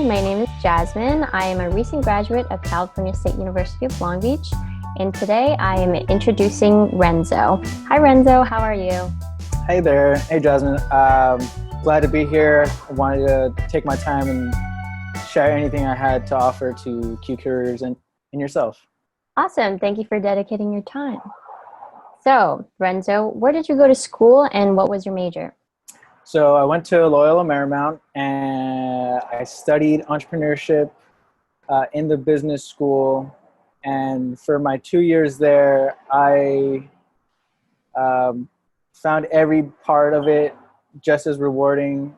my name is Jasmine. I am a recent graduate of California State University of Long Beach, and today I am introducing Renzo. Hi Renzo, how are you? Hey there. Hey, Jasmine. Glad to be here. I wanted to take my time and share anything I had to offer to Q Careers and yourself. Awesome, thank you for dedicating your time. So, Renzo, where did you go to school and what was your major? So I went to Loyola Marymount and I studied entrepreneurship in the business school. And for my 2 years there, I found every part of it just as rewarding.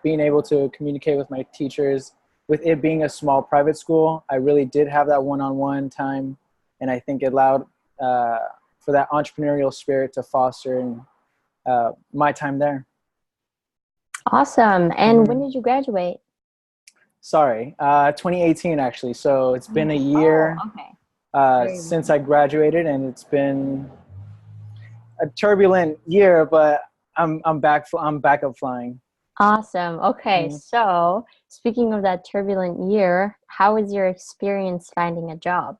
Being able to communicate with my teachers, with it being a small private school, I really did have that one-on-one time, and I think it allowed for that entrepreneurial spirit to foster in my time there. Awesome. And when did you graduate? Sorry, 2018 actually. So it's been a year Oh, okay. since I graduated, and it's been a turbulent year, but I'm back. I'm back up flying. Awesome. Okay, Mhm. so speaking of that turbulent year, how was your experience finding a job?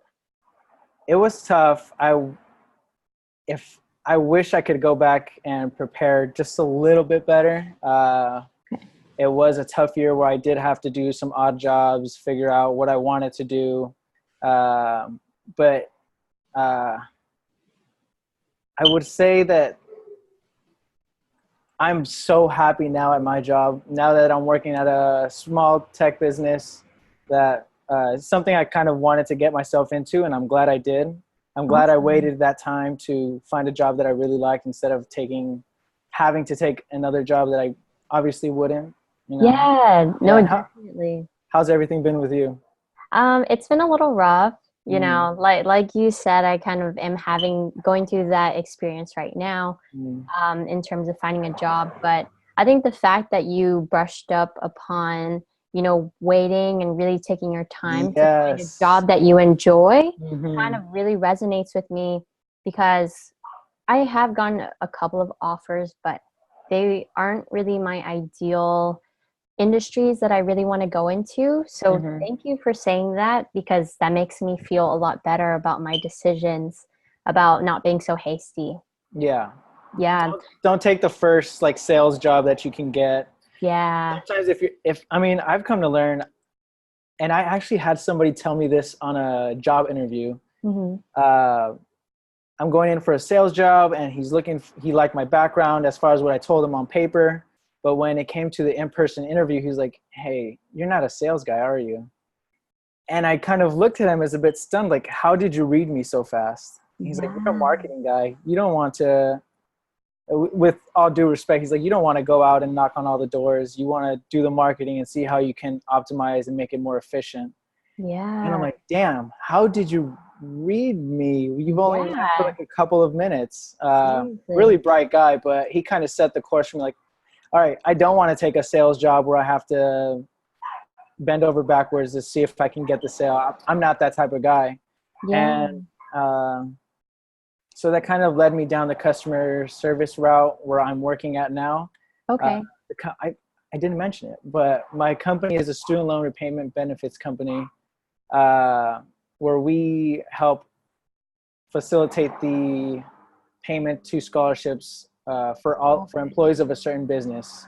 It was tough. If I wish I could go back and prepare just a little bit better. It was a tough year where I did have to do some odd jobs, figure out what I wanted to do. But I would say that I'm so happy now at my job, now that I'm working at a small tech business, that it's something I kind of wanted to get myself into, and I'm glad I did. I'm glad I Awesome. waited that time to find a job that I really liked instead of having to take another job that I obviously wouldn't, you know? Yeah, no, Yeah. definitely. How's everything been with you? It's been a little rough, Mm, like you said, I kind of am going through that experience right now, mm. in terms of finding a job. But I think the fact that you brushed up upon, waiting and really taking your time to find a Yes. job that you enjoy kind Hmm. of really resonates with me because I have gotten a couple of offers, but they aren't really my ideal industries that I really want to go into. So Hmm. thank you for saying that because that makes me feel a lot better about my decisions, about not being so hasty. Yeah. Yeah, Don't take the first like sales job that you can get. yeah. Sometimes if I mean, I've come to learn, and I actually had somebody tell me this on a job interview. Hmm. Uh, I'm going in for a sales job, and he liked my background as far as what I told him on paper. But when it came to the in-person interview, he's like, "Hey, you're not a sales guy, are you?" And I kind of looked at him as a bit stunned, like, "How did you read me so fast?" He's like, "You're a Yeah, marketing guy. You don't want to." With all due respect, he's like, you don't want to go out and knock on all the doors. You want to do the marketing and see how you can optimize and make it more efficient. And I'm yeah, like, damn, how did you read me? You've only met for yeah. like a couple of minutes. Really Seriously. bright guy, but he kind of set the course for me. Like, all right, I don't want to take a sales job where I have to bend over backwards to see if I can get the sale. I'm not that type of guy. Yeah. And um, so that kind of led me down the customer service route where I'm working at now. Uh, Okay. I didn't mention it, but my company is a student loan repayment benefits company, uh, where we help facilitate the payment to scholarships for Okay. employees of a certain business.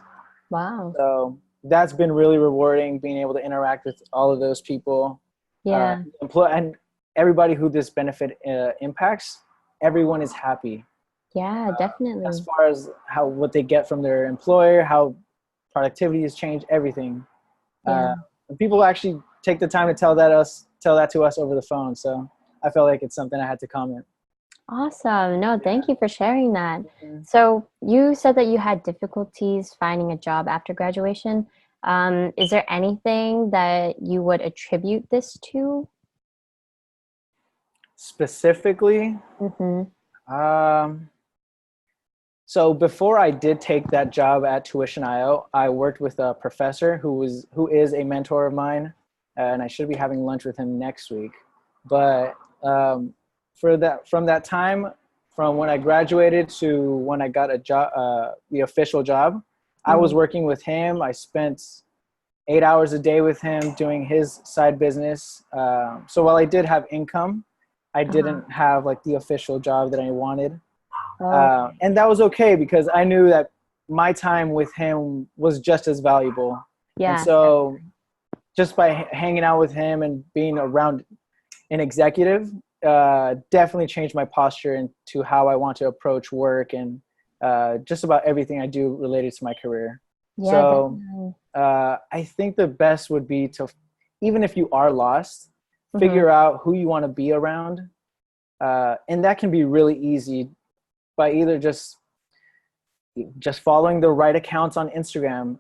Wow. So that's been really rewarding, being able to interact with all of those people, Yeah. and everybody who this benefit impacts. Everyone is happy Yeah, as definitely. far as what they get from their employer, how productivity has changed, everything. Yeah. And people actually take the time to tell that to us over the phone. So I felt like it's something I had to comment. Awesome. No, thank you for sharing that. Mhm. So you said that you had difficulties finding a job after graduation. Is there anything that you would attribute this to? Specifically, Mm-hmm. um, so before I did take that job at Tuition.io, I worked with a professor who is a mentor of mine, and I should be having lunch with him next week. But from that time, from when I graduated to when I got a job, the official job, I was Mm-hmm. working with him. I spent 8 hours a day with him doing his side business. So while I did have income, I didn't have like the official job that I wanted. Okay. And that was okay because I knew that my time with him was just as valuable. And Yeah. so just by hanging out with him and being around an executive definitely changed my posture into how I want to approach work and just about everything I do related to my career. Yeah, So definitely. I think the best would be to, even if you are lost, Mm-hmm. figure out who you want to be around. And that can be really easy by either just following the right accounts on Instagram,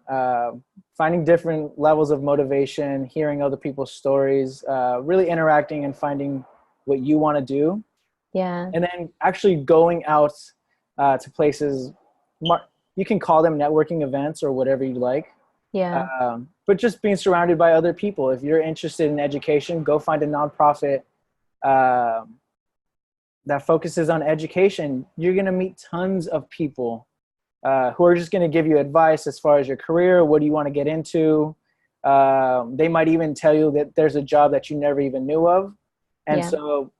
finding different levels of motivation, hearing other people's stories, really interacting and finding what you want to do. Yeah. And then actually going out to places, you can call them networking events or whatever you like. Yeah. But just being surrounded by other people. If you're interested in education, go find a nonprofit that focuses on education. You're going to meet tons of people who are just going to give you advice as far as your career. What do you want to get into? They might even tell you that there's a job that you never even knew of. And Yeah. so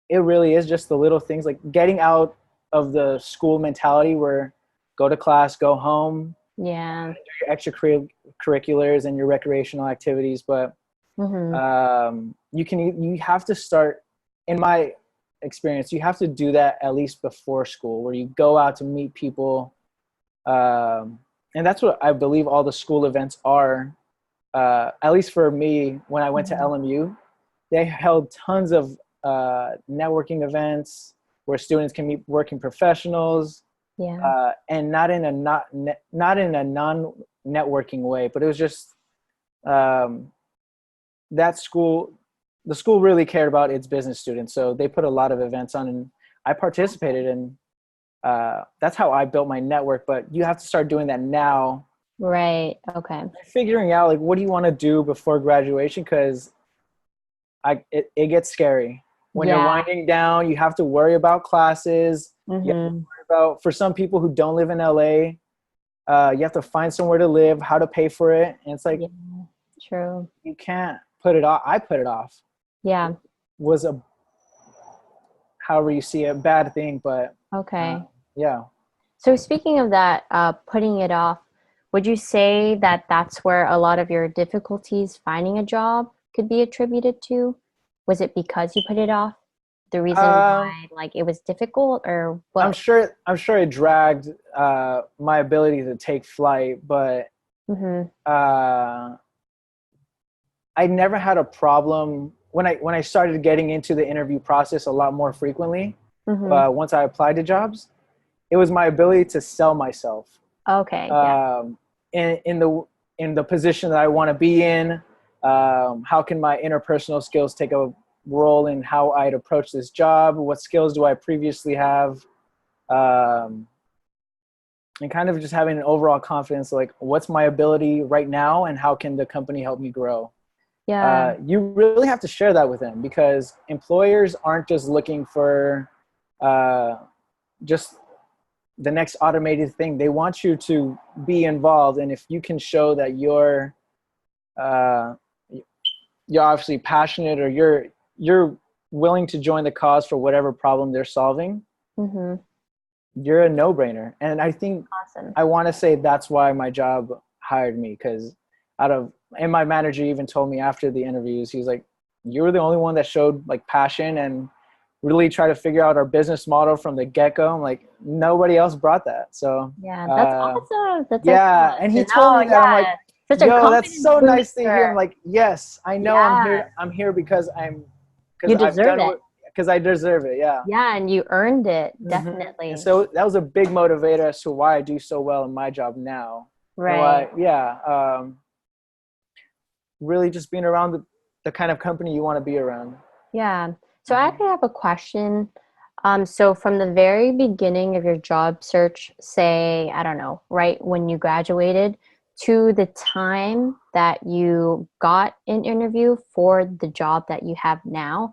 it really is just the little things, like getting out of the school mentality where go to class, go home, Yeah. do your extracurriculars and your recreational activities. But Mm-hmm. you have to start, in my experience, you have to do that at least before school, where you go out to meet people. And that's what I believe all the school events are. At least for me, when I went to Mm-hmm. LMU, they held tons of networking events where students can meet working professionals, Yeah. and not in a not in a non-networking way, but it was just um, that school, the school really cared about its business students, so they put a lot of events on, and I participated in. That's how I built my network. But you have to start doing that now, Right. Okay. figuring out like what do you want to do before graduation, because it gets scary when you're Yeah. winding down. You have to worry about classes. You have to Mm-hmm. worry about, for some people who don't live in LA, you have to find somewhere to live, how to pay for it, and it's like Yeah. True. you can't put it off. I put it off. Yeah. Was a, however you see it, bad thing, but Okay. yeah. So speaking of that, putting it off, would you say that that's where a lot of your difficulties finding a job could be attributed to? Was it because you put it off? The reason Um, why, like, it was difficult, or I'm what? sure. I'm sure it dragged my ability to take flight, but Mm-hmm. uh, I never had a problem when I started getting into the interview process a lot more frequently. Mm-hmm. Once I applied to jobs, it was my ability to sell myself Okay. Yeah. um, in the position that I want to be in. How can my interpersonal skills take a role in how I'd approach this job? What skills do I previously have? Um, and kind of just having an overall confidence, like what's my ability right now and how can the company help me grow? Yeah. You really have to share that with them, because employers aren't just looking for uh, just the next automated thing. They want you to be involved, and if you can show that uh, you're obviously passionate, or you're willing to join the cause for whatever problem they're solving, Mm-hmm. you're a no-brainer. And I think, Awesome. I want to say that's why my job hired me, because and my manager even told me after the interviews, he was like, you were the only one that showed like passion and really try to figure out our business model from the get-go. I'm like, nobody else brought that. So Yeah, that's awesome. That's yeah. excellent And to he told know. me that. I'm like, Yeah. Such a yo, that's confidence so nice to hear. I'm booster. like, yes, I know Yeah. I'm here because You I've deserve done it. what, because I deserve it. Yeah. Yeah, and you earned it. And Definitely. so that was a big motivator as to why I do so well in my job now. And Right. why, yeah, really just being around the kind of company you want to be around. Yeah. So I actually have a question. So from the very beginning of your job search, say, I don't know, right when you graduated, to the time that you got an interview for the job that you have now,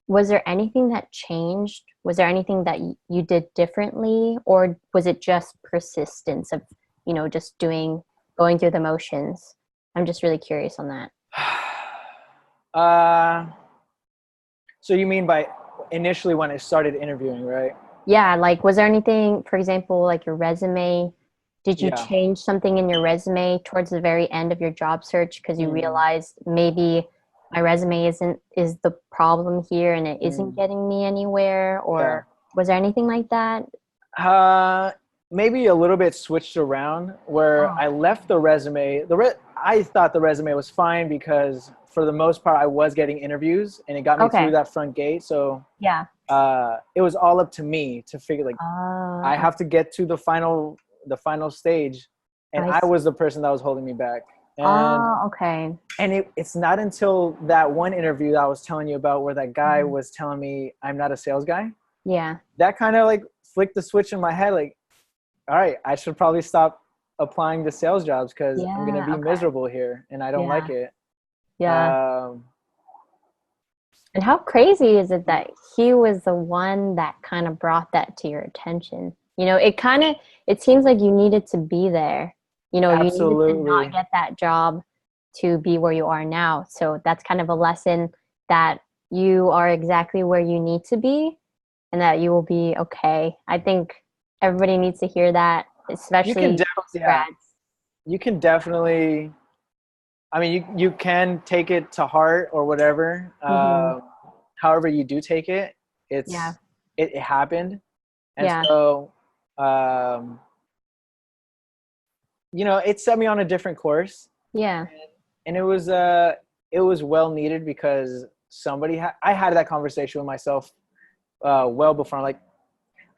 was there anything that changed? Was there anything that you did differently, or was it just persistence of, just going through the motions? I'm just really curious on that. So you mean by initially when I started interviewing, right? Yeah, like was there anything, for example, like your resume, did you Yeah. change something in your resume towards the very end of your job search because you Mm, realized maybe my resume is the problem here and it isn't mm, getting me anywhere? yeah. Or was there anything like that? Uh, Maybe a little bit switched around where Oh, I left the resume. I thought the resume was fine because for the most part I was getting interviews and it got me through okay. that front gate. So Yeah. it was all up to me to figure like I Oh, have to get to the final stage, and I I see. was the person that was holding me back. And Oh, okay. it's not until that one interview that I was telling you about where that guy Mhm. was telling me I'm not a sales guy. Yeah. That kind of like flicked the switch in my head. Like, all right, I should probably stop applying to sales jobs because I'm gonna Yeah. be Okay. miserable here, and I don't like Yeah. it. Yeah. Um, And how crazy is it that he was the one that kind of brought that to your attention? It seems like you needed to be there. You needed to not Absolutely. get that job to be where you are now. So that's kind of a lesson that you are exactly where you need to be and that you will be okay. I think everybody needs to hear that, You can, especially post yeah, grads. you can definitely. I mean, you can take it to heart or whatever. Hmm. However you do take it, Yeah. it happened, and Yeah. so um, it set me on a different course, Yeah. and it was well needed because I had that conversation with myself well before. I'm like,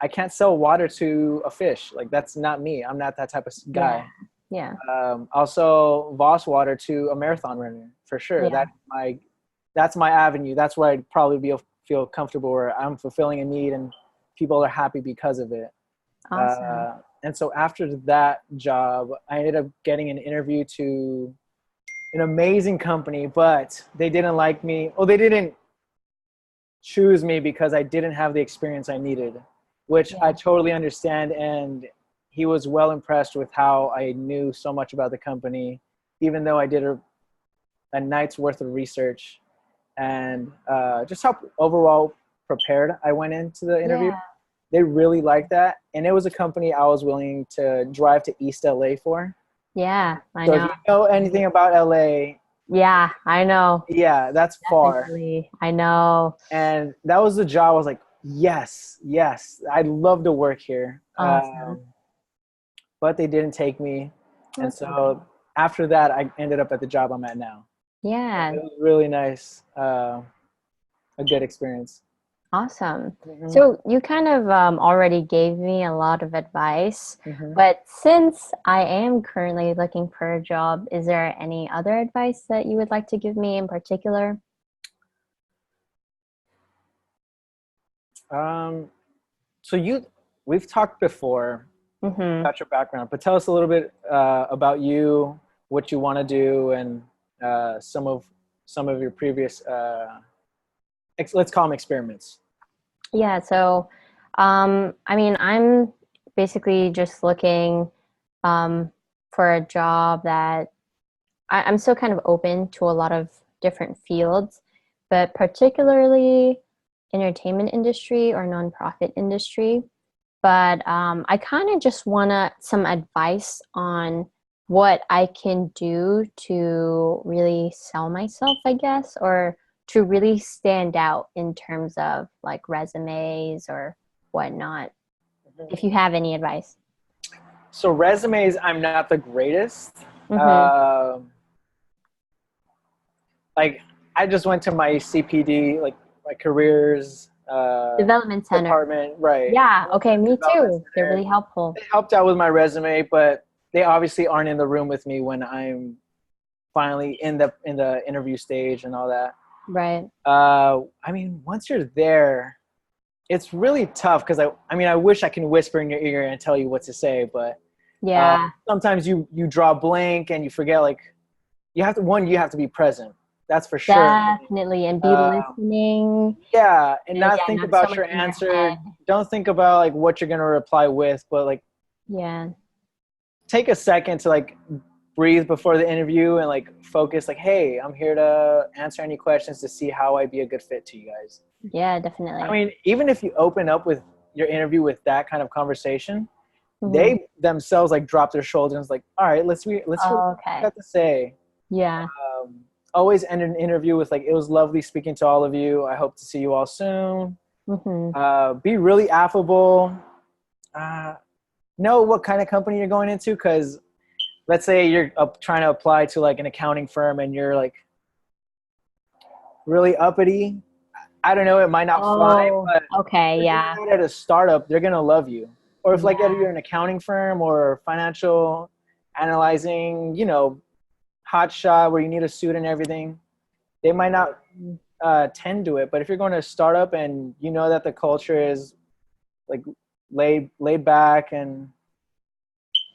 I can't sell water to a fish. Like that's not me. I'm not that type of Yeah. guy. Yeah. Also Voss water to a marathon runner for sure. Yeah. That's my avenue. That's where I'd probably feel comfortable where I'm fulfilling a need and people are happy because of it. Awesome. And so after that job, I ended up getting an interview to an amazing company, but they didn't like me. Well, they didn't choose me because I didn't have the experience I needed, which I Yeah. totally understand. And he was well impressed with how I knew so much about the company, even though I did a night's worth of research and just how overall prepared I went into the interview. Yeah. They really liked that. And it was a company I was willing to drive to East LA for. Yeah, I So if know. you know anything about LA, Yeah, I know. yeah, that's far. Definitely. I know. And that was the job. I was like, yes, yes, I'd love to work here. Awesome. But they didn't take me. And That's okay. so after that, I ended up at the job I'm at now. Yeah, It was really nice, a good experience. awesome. Hmm. So you kind of already gave me a lot of advice, Hmm. but since I am currently looking for a job, is there any other advice that you would like to give me in particular? Um, so we've talked before Mm-hmm. about your background, but tell us a little bit about you, what you want to do, and some of your previous, let's call them experiments. Yeah, so I mean, I'm basically just looking um, for a job that I'm still kind of open to a lot of different fields, but particularly entertainment industry or nonprofit industry. But I kind of just want some advice on what I can do to really sell myself, I guess, or to really stand out in terms of like resumes or whatnot. If you have any advice. So resumes, I'm not the greatest. Mm-hmm. Um like I just went to my CPD, like my careers Development center. department, right? Yeah. I went to Okay. the Me development too. They're center. really helpful. They helped out with my resume, but they obviously aren't in the room with me when I'm finally in the interview stage and all that. Right. I mean, once you're there, it's really tough because I mean, I wish I can whisper in your ear and tell you what to say, but Yeah. sometimes you draw blank and you forget. Like you have to be present. That's for sure. Definitely. And be Uh, listening. yeah, and And not yeah, think not so about much your in your head. answer. Don't think about like what you're gonna reply with, but like Yeah. take a second to like breathe before the interview and like focus like, hey, I'm here to answer any questions to see how I'd be a good fit to you guys. Yeah, definitely. I mean, even if you open up with your interview with that kind of conversation, Mm-hmm. they themselves like drop their shoulders and it's like, all right, let's hear what Oh, you okay. got to say. Yeah. Um, Always end an interview with like, it was lovely speaking to all of you. I hope to see you all soon. Mm-hmm. Be really affable. Uh, know what kind of company you're going into, because let's say you're trying to apply to like an accounting firm and you're like really uppity. I don't know, it might not fly, Oh, but okay. if you're Yeah. doing it at a startup, they're gonna love you. Or if like Yeah. you're an accounting firm or financial analyzing, you know, hot shot where you need a suit and everything, they might not tend to it. But if you're going to a startup and you know that the culture is like laid back and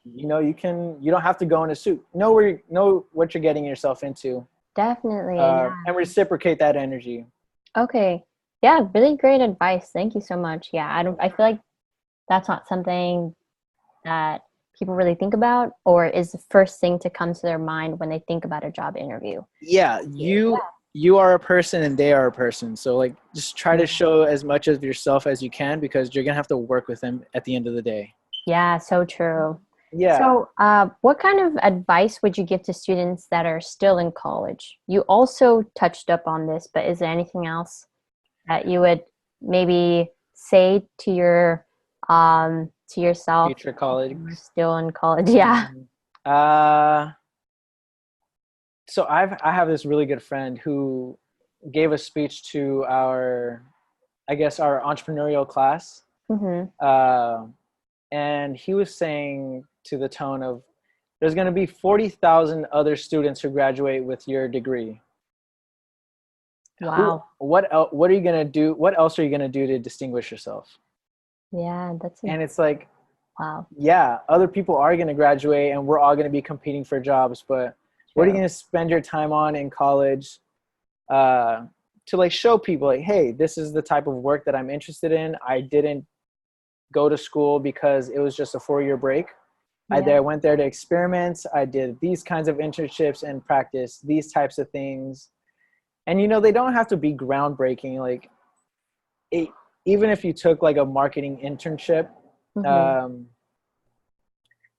you know you don't have to go in a suit. Know what you're getting yourself into, Definitely. Yeah. and reciprocate that energy. Okay. Yeah, really great advice. Thank you so much. Yeah, I feel like that's not something that people really think about or is the first thing to come to their mind when they think about a job interview. Yeah, you are a person and they are a person. So like just try to Yeah. show as much of yourself as you can, because you're gonna have to work with them at the end of the day. Yeah, so true. Yeah. So, what kind of advice would you give to students that are still in college? You also touched up on this, but is there anything else that you would maybe say to yourself Future if you were colleagues. still in college? Yeah. Mhm. Uh, so I have this really good friend who gave a speech to our, I guess, our entrepreneurial class. Mm-hmm. Uh, and he was saying to the tone of, there's going to be 40,000 other students who graduate with your degree. Wow. What are you going to do? What else are you going to do to distinguish yourself? Yeah, And it's like, wow. yeah, other people are going to graduate and we're all going to be competing for jobs, but what are you True. going to spend your time on in college uh, to like show people like, hey, this is the type of work that I'm interested in. I didn't go to school because it was just a 4-year break. Yeah. I went there to experiment. I did these kinds of internships and practice these types of things. And you know, they don't have to be groundbreaking. Like it, even if you took like a marketing internship, Mm-hmm. um,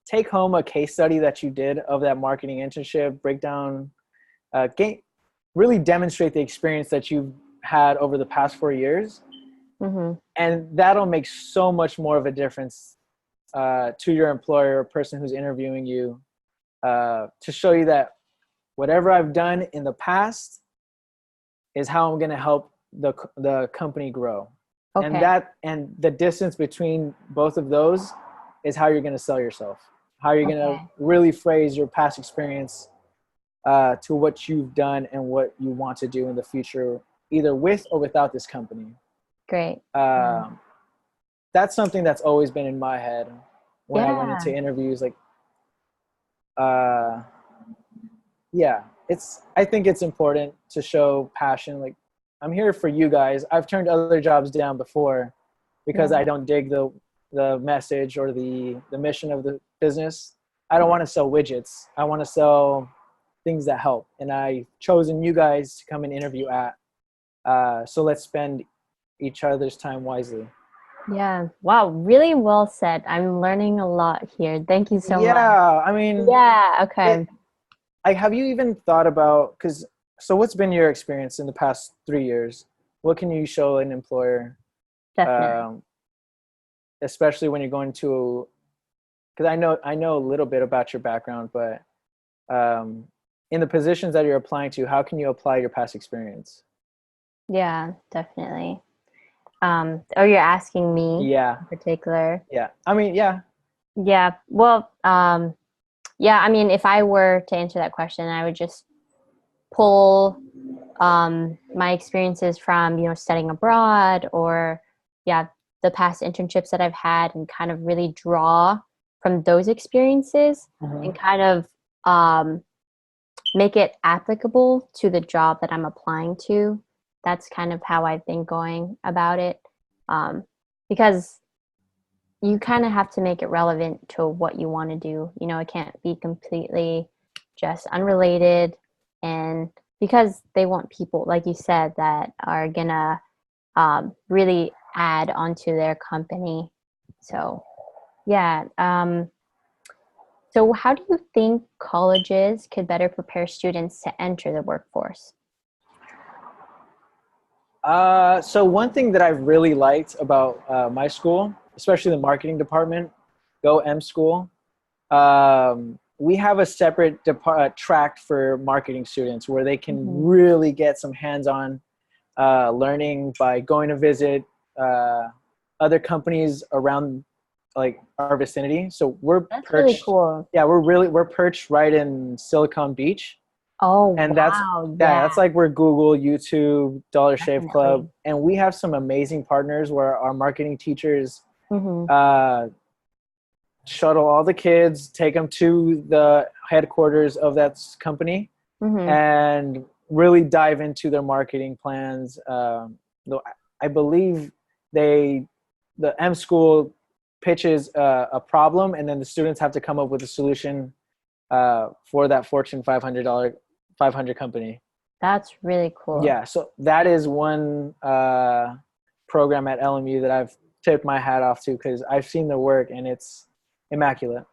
take home a case study that you did of that marketing internship, break down, really demonstrate the experience that you've had over the past 4 years. Mm-hmm. And that'll make so much more of a difference to your employer or person who's interviewing you, to show you that whatever I've done in the past is how I'm going to help the company grow. Okay. And the distance between both of those is how you're going to sell yourself, how you're going to Okay. really phrase your past experience to what you've done and what you want to do in the future, either with or without this company. Great. Um, that's something that's always been in my head when I went Yeah. into interviews. Like, uh, yeah, I think it's important to show passion. Like, I'm here for you guys. I've turned other jobs down before because Yeah. I don't dig the message or the mission of the business. I don't want to sell widgets. I want to sell things that help. And I've chosen you guys to come and interview at. So let's spend each other's time wisely. Yeah. Wow. Really well said. I'm learning a lot here. Thank you so much. Yeah, I mean, Yeah. it, Okay. like, have you even thought about, because, so what's been your experience in the past 3 years? What can you show an employer, Definitely. um, especially when you're going to, because I know a little bit about your background, but um, in the positions that you're applying to, how can you apply your past experience? Yeah, definitely. Oh, you're asking me Yeah, in particular. yeah. I mean, yeah. Yeah. Well, yeah, I mean, if I were to answer that question, I would just pull my experiences from, studying abroad or, yeah, the past internships that I've had and kind of really draw from those experiences Mhm. and kind of um, make it applicable to the job that I'm applying to. That's kind of how I've been going about it. Because you kind of have to make it relevant to what you want to do. It can't be completely just unrelated, and because they want people, like you said, that are gonna really add onto their company. So yeah. So how do you think colleges could better prepare students to enter the workforce? So one thing that I really liked about my school, especially the marketing department, Go M School, we have a separate track for marketing students where they can really get some hands-on learning by going to visit other companies around like our vicinity. So we're That's really perched, cool. yeah, we're perched right in Silicon Beach. Oh, And wow. yeah, Yeah, that's like where Google, YouTube, Dollar Shave definitely. Club, and we have some amazing partners where our marketing teachers Mm-hmm. uh, shuttle all the kids, take them to the headquarters of that company, Mm-hmm. and really dive into their marketing plans. Though I believe the M School pitches a problem, and then the students have to come up with a solution for that Fortune 500 company. That's really cool. Yeah, so that is one program at LMU that I've tipped my hat off to because I've seen their work and it's immaculate.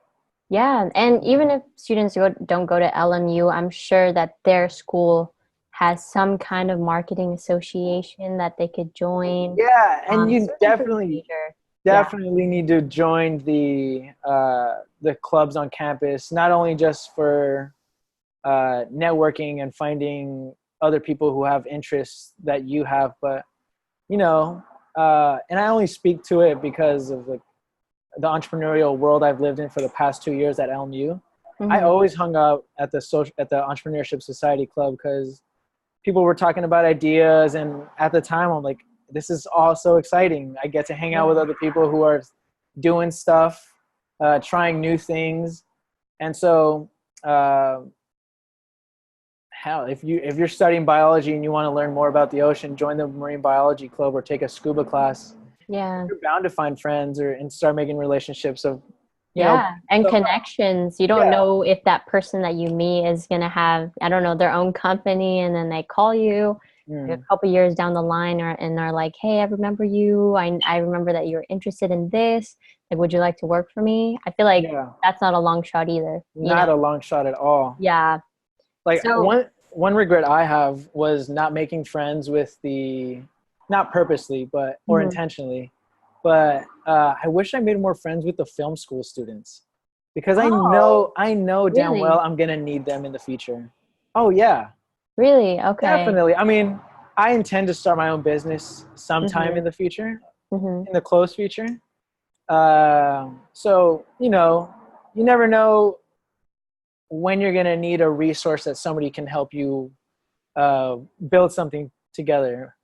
Yeah, and even if students don't go to LMU, I'm sure that their school has some kind of marketing association that they could join. Yeah, and you Something pretty major. Yeah. definitely need to join the clubs on campus, not only just for networking and finding other people who have interests that you have, but you know, and I only speak to it because of the entrepreneurial world I've lived in for the past 2 years at LMU. I Mm-hmm. always hung out at the Entrepreneurship Society Club because people were talking about ideas, and at the time I'm like, this is all so exciting. I get to hang out with other people who are doing stuff, trying new things. And so hell, if you're studying biology and you want to learn more about the ocean, join the marine biology club or take a scuba class. Yeah. You're bound to find friends and start making relationships of, Yeah, and so, connections. You don't yeah. know if that person that you meet is gonna have, I don't know, their own company, and then they call you a Mm, couple years down the line, and they're like, "Hey, I remember you. I remember that you're interested in this. Like, would you like to work for me?" I feel like yeah, that's not a long shot either, you know? not a long shot at all. Yeah. Like So, one regret I have was not making friends with not purposely, but or mhm. intentionally, but I wish I made more friends with the film school students because Oh, I know damn well really? I'm gonna need them in the future. Oh yeah, Really? Okay. definitely. I mean, I intend to start my own business sometime Mhm. in the future, Mhm. in the close future. So you never know when you're gonna need a resource that somebody can help you uh, build something together.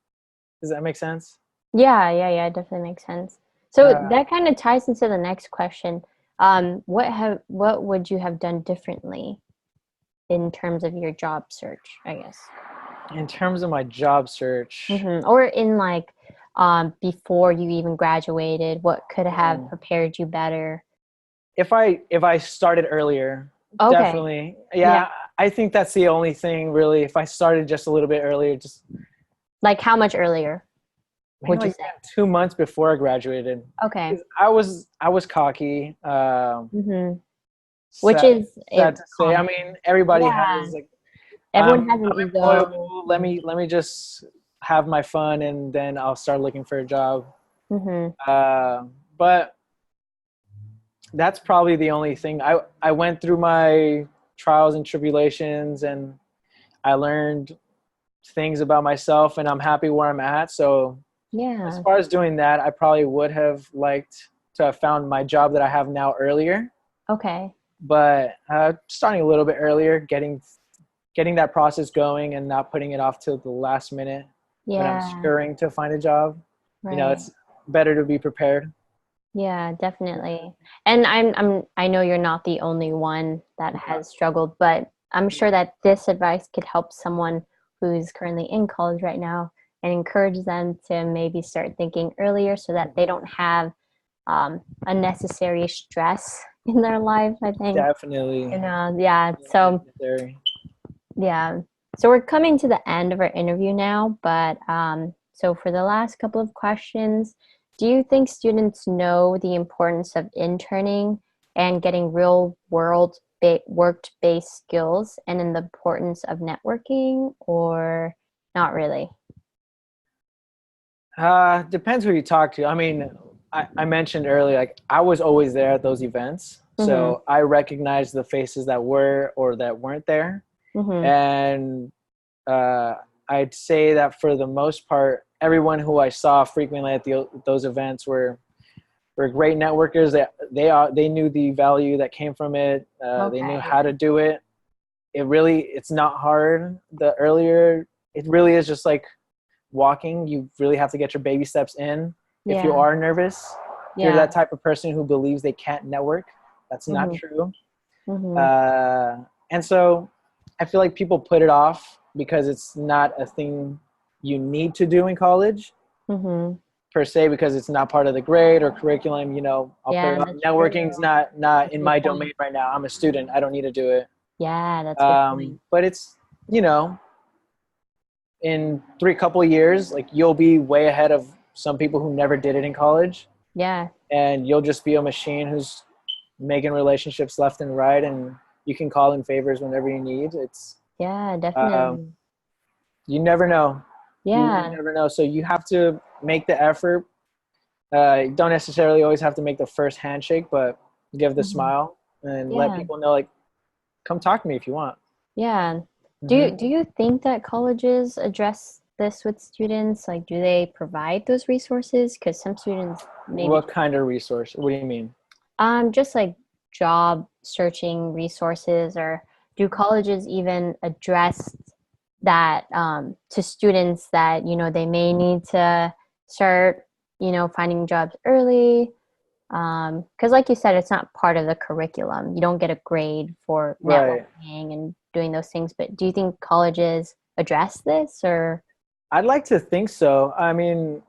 Does that make sense? Yeah, yeah, yeah, it definitely makes sense. So Uh, that kind of ties into the next question. What would you have done differently in terms of your job search, I guess? in terms of my job search, Or in like before you even graduated, what could have mm, prepared you better? if I started earlier, Okay. definitely, Yeah. yeah. I think that's the only thing really. If I started just a little bit earlier, just Like how much earlier maybe would you like say? 2 months before I graduated, Okay. 'cause I was cocky. Mm-hmm. Which Sad, is sad to say. I common. mean, everybody Yeah. has like Everyone has an I'm ego. employable. Let me just have my fun, and then I'll start looking for a job. Mm-hmm. Uh, but that's probably the only thing. I went through my trials and tribulations, and I learned things about myself, and I'm happy where I'm at. So as Yeah. far as doing that, I probably would have liked to have found my job that I have now earlier, Okay. but starting a little bit earlier, getting that process going and not putting it off till the last minute when I'm Yeah. scurrying to find a job. Right. It's better to be prepared. Yeah, definitely. And I know you're not the only one that has struggled, but I'm sure that this advice could help someone who's currently in college right now and encourage them to maybe start thinking earlier so that they don't have unnecessary stress in their life, I think. Definitely. Yeah. So Necessary. yeah. So we're coming to the end of our interview now, but so for the last couple of questions, do you think students know the importance of interning and getting real world work-based skills and in the importance of networking, or not really? Depends who you talk to. I mean, I mentioned earlier, like I was always there at those events, Mm-hmm. so I recognized the faces that were or that weren't there, Mm-hmm. and uh, I'd say that for the most part, everyone who I saw frequently at those events were great networkers. They knew the value that came from it. They knew Okay. how to do it. It's not hard. The earlier it really is just like walking. You really have to get your baby steps in. If you Yeah. are nervous, if you're Yeah. that type of person who believes they can't network, that's not Mm-hmm. true. Mm-hmm. Uh, and so I feel like people put it off because it's not a thing you need to do in college Mm-hmm. per se, because it's not part of the grade or curriculum. I'll put Yeah, it off. that's true. Networking is not That's a in good my point. domain right now. I'm a student. I don't need to do it. Yeah, that's a good point. But it's, you know, in couple of years, like you'll be way ahead of some people who never did it in college, Yeah. and you'll just be a machine who's making relationships left and right, and you can call in favors whenever you need. It's Yeah, um, definitely. you never know. You Yeah. never know. So you have to make the effort. You don't necessarily always have to make the first handshake, but give the Mhm. smile and let Yeah. people know, like, come talk to me if you want. Yeah. Hmm. Do you think that colleges address this with students? Like, do they provide those resources? Because some students maybe What kind of resource? What do you mean? just like job searching resources, or do colleges even address that to students that, they may need to start, finding jobs early? Because like you said, it's not part of the curriculum. You don't get a grade for Right. networking and doing those things. But do you think colleges address this, or? I'd like to think so. I mean,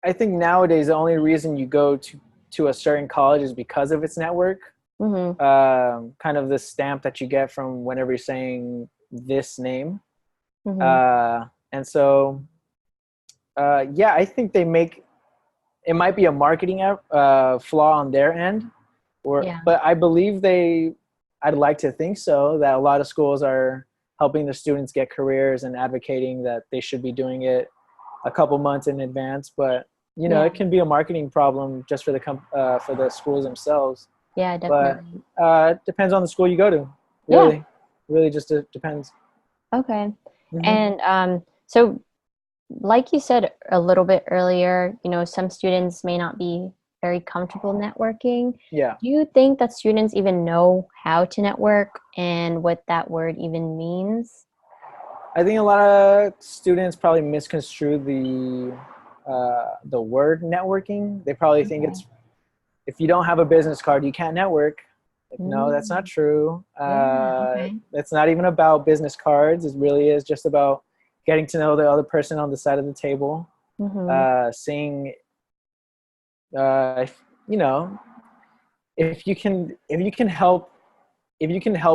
I think nowadays the only reason you go to a certain college is because of its network. Mm-hmm. Kind of the stamp that you get from whenever you're saying this name. Mm-hmm. And so, yeah, I think it might be a marketing flaw on their end, Yeah. but I believe I'd like to think so, that a lot of schools are helping the students get careers and advocating that they should be doing it a couple months in advance. But Yeah. it can be a marketing problem just for for the schools themselves. Yeah, But definitely. it depends on the school you go to. Yeah. Really just depends. Okay. Hmm. And so like you said a little bit earlier, some students may not be very comfortable networking. Yeah, Do you think that students even know how to network and what that word even means? I think a lot of students probably misconstrue the word networking. They probably think Okay. it's, if you don't have a business card, you can't network. Like, no, that's not Mm, true. yeah, okay. It's not even about business cards. It really is just about getting to know the other person on the side of the table, Mm-hmm. seeing, if, if you can help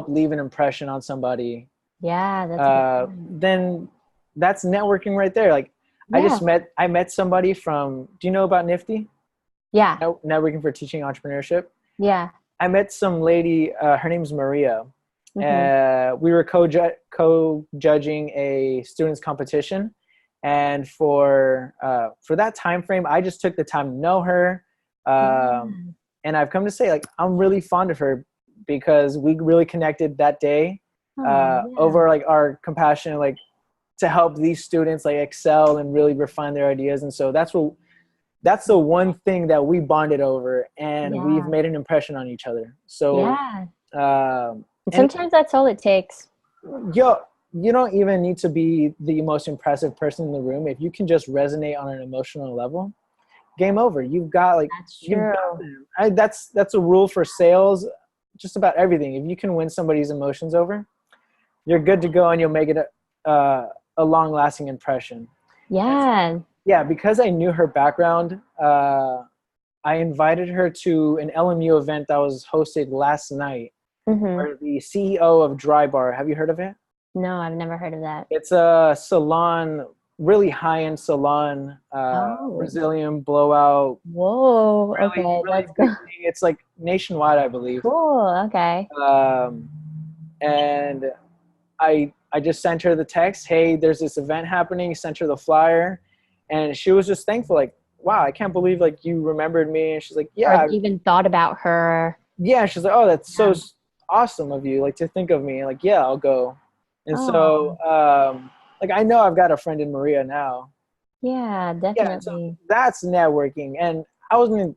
leave an impression on somebody, Yeah, that's a good point. then that's networking right there. Like, Yeah. I met somebody from, do you know about Nifty? Yeah. Networking for Teaching Entrepreneurship. Yeah. I met some lady, her name's Maria. Mm-hmm. We were co-judging a students competition. And for that time frame, I just took the time to know her. Um, Yeah. and I've come to say, like, I'm really fond of her because we really connected that day, Oh, yeah. over like our compassion, like to help these students like excel and really refine their ideas. And so that's the one thing that we bonded over, and we've Yeah. made an impression on each other. So, Yeah. um, And and sometimes that's all it takes. yo, you don't even need to be the most impressive person in the room. If you can just resonate on an emotional level, game over. That's You've got true. them. That's a rule for sales, just about everything. If you can win somebody's emotions over, you're good to go, and you'll make it a long lasting impression. And Yeah. yeah, because I knew her background, I invited her to an LMU event that was hosted last night, Mm-hmm. where the CEO of Dry Bar, have you heard of it? No, I've never heard of that. It's a salon, really high-end salon, Oh, Brazilian blowout, whoa. really, Okay, really that's big cool. thing. It's like nationwide, I believe. Cool. Okay. Um, and I just sent her the text, hey, there's this event happening, sent her the flyer, and she was just thankful, like, wow, I can't believe like you remembered me. And she's like, Or yeah, even thought about her. yeah. She's like, oh, that's so Yeah. awesome of you, like to think of me. Like, yeah, I'll go. And so, Oh, like, I know I've got a friend in Maria now. yeah, Yeah, so definitely. that's networking. And I was gonna,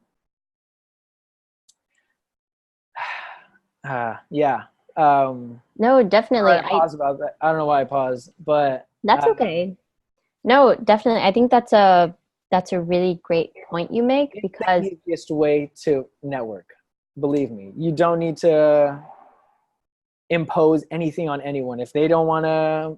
yeah. No, definitely. Sorry, I paused about that. I don't know why I paused, but That's okay. No, definitely. I think that's a really great point you make it's the because easiest way to network. Believe me, you don't need to impose anything on anyone. If they don't want to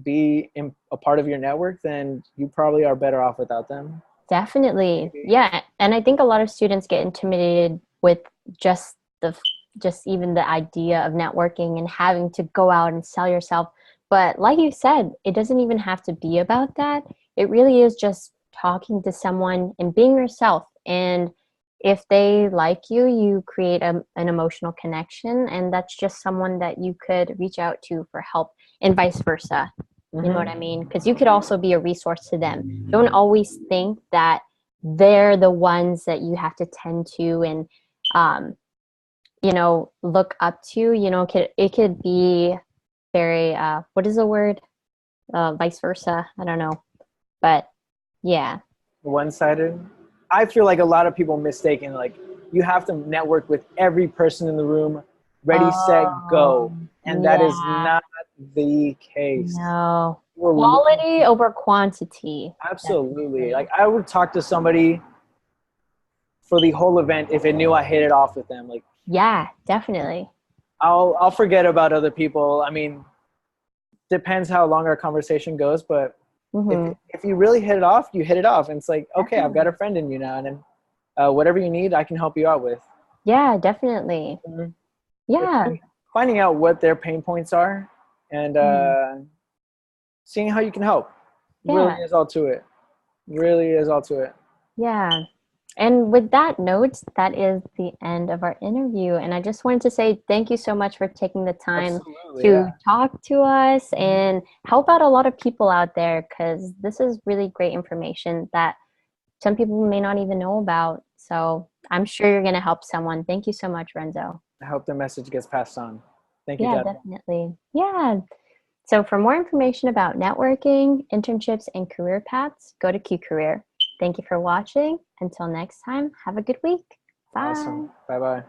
be a part of your network, then you probably are better off without them. definitely. Maybe. Yeah, and I think a lot of students get intimidated with just the just even the idea of networking and having to go out and sell yourself. But like you said, it doesn't even have to be about that. It really is just talking to someone and being yourself. And if they like you, you create an emotional connection, and that's just someone that you could reach out to for help, and vice versa. You know what I Mm-hmm. mean? Because you could also be a resource to them. Don't always think that they're the ones that you have to tend to and um, look up to. It could be very what is the word? Vice versa. I don't know, but yeah. One-sided. I feel like a lot of people mistaken like you have to network with every person in the room, ready, set, Oh, go, and that is yeah. not the case. No. We're looking Quality over quantity. absolutely Definitely. like I would talk to somebody for the whole event if it knew I hit it off with them. Like Yeah, definitely. I'll forget about other people. I mean, depends how long our conversation goes, but Mm-hmm. if you really hit it off, you hit it off, and it's like okay, I've got Definitely. a friend in you now, and then whatever you need, I can help you out with. Yeah, definitely. Mhm. Yeah. Finding out what their pain points are and Mhm. seeing how you can help really Yeah. is all to it. Really is all to it. Yeah. And with that note, that is the end of our interview. And I just wanted to say thank you so much for taking the time Absolutely, to yeah. talk to us Mhm. and help out a lot of people out there because this is really great information that some people may not even know about. So I'm sure you're going to help someone. Thank you so much, Renzo. I hope the message gets passed on. Thank you, Yeah, Jasmine. definitely. Yeah. So for more information about networking, internships, and career paths, go to Q Career. Thank you for watching. Until next time, have a good week. Awesome. Bye. Bye bye.